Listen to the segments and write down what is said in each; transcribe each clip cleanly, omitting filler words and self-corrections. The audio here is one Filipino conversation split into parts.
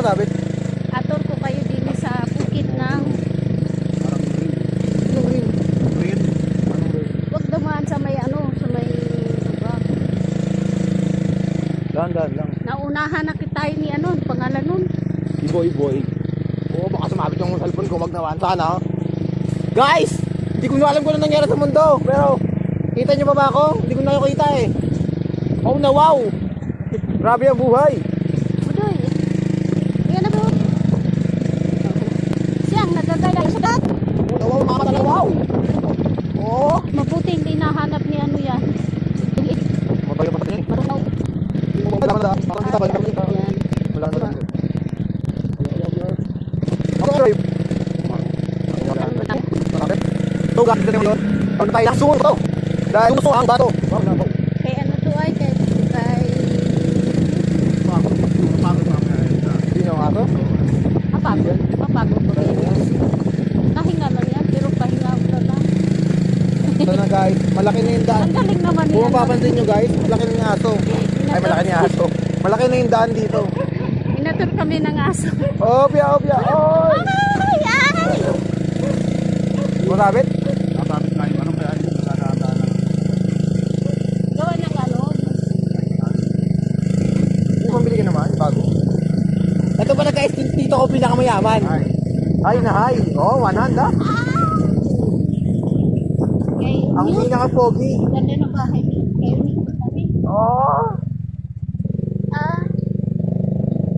manabit? Ator ko kayo din sa bukid ng Green. Green? Anong green? wag dumaan sa may sa may Dahan-dahan lang. naunahan na kita ni pangalan nun. Iboy. Oo, baka sumabit yung cellphone ko. Wag naman. Sana. Guys! Hindi ko na alam kung ano nangyari sa mundo. Pero, kita nyo ba ako? Hindi ko na kayo kita eh. Oh na wow! Grabe ang buhay. Budoy. Ayan na bro. Siyang nagagaya sa gat. Oh na wow, mga katala wow! Oo. Mabuti hindi nahanap ni yan. Matayo pa sa kanya eh. Parang kita ba? Yan. Wala na lang. Okay. So guys, dito ngayon. Pag tayo nasunod to. Dahil gusto ang bato. Kay to ay kay Hindi nyo nga to. Mapagod ko rin. Nahinga lang yan, pero pahinga ko lang. Ito na guys, malaki na yung daan. Ang galing naman Kung yan. mapapansin nyo guys, malaki na yung aso. Ay, malaki na yung aso. Malaki na yung daan dito. Inatur kami ng aso. Obya. Oy! Ay! Masabit? Nakakabit na yung anong kaya yung nakakabit. Gawa ng Pumili ka naman, bago. Ito pala guys, dito ko pinakamayaman. Ay na hay. Oh, 100 ah. Kay Ang Newt. pinaka-pogi. Ganda ng bahay ni kay Newt kami. Oh.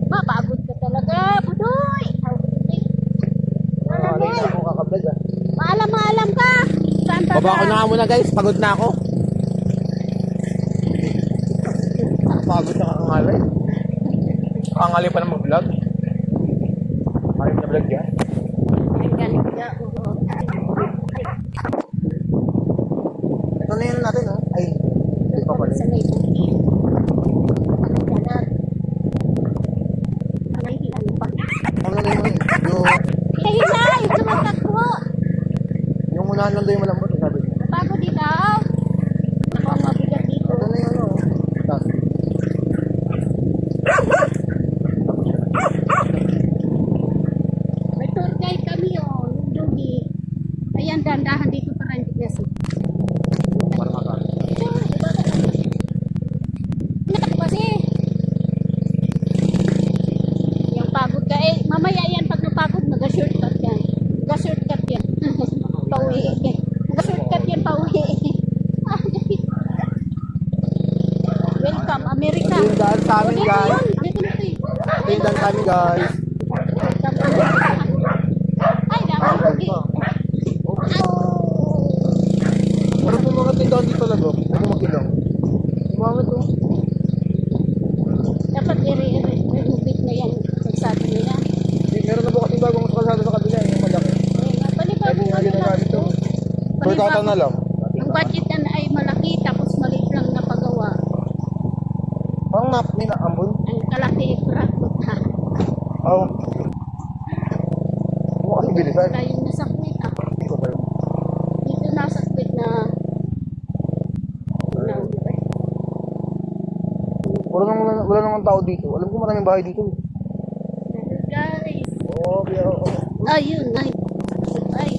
Mapagod ka talaga, Budoy. Alay na akong kakablog ah. Maalam ka. Saan pa Baba ko na nga muna guys, pagod na ako. Pagod na kakangalay. Kakangalay pa na mag-vlog. Marim na vlog yan. Ang galing ka. Oo. Ito na yun natin oh. Ay, hindi pa pala. Sa may bukid. Kalat. Ang hihilan pa. Ano na yun yung Hinay! Tumatakbo! yung unahan lang doon yung malambot, sabi niya. Pagod dito. Ako ang mabigat dito. Ito na yun oh. May tour guide kami Dugi. Ayan, dandahan dito para hindi kasi. Para makakali. Kasi yung pagod ka mamaya yan pag napagod mag-shortcut yan. Mag-shortcut yan. Pauwi. Mag-shortcut yan pauwi. Welcome, America. Ito yung daan sa amin Dito guys. yun. Dito na ito. Ito yung daan sa amin guys. Welcome, America. Ay, dami Dugi. Meron po mga tindahan dito lang oh. Ano magkilong? Mga ito. Dapat i-renovate na yan. Sabi nila. Meron na po kasing bagong kalsada sa kabila yung malaki. Pwede nga ginagamit ito. So itataw na lang. Ang budget ay malaki tapos maliit lang na pagawa. Parang may naambon. Ang kalaki prakot ha. Oo. Huwag kasi bilisan. Tayo nasakwit ah. Ito tayo. Dito nasakwit na Wala namang tao dito. Alam ko maraming bahay dito. guys. Oo, pero... Ayun ay. Ay.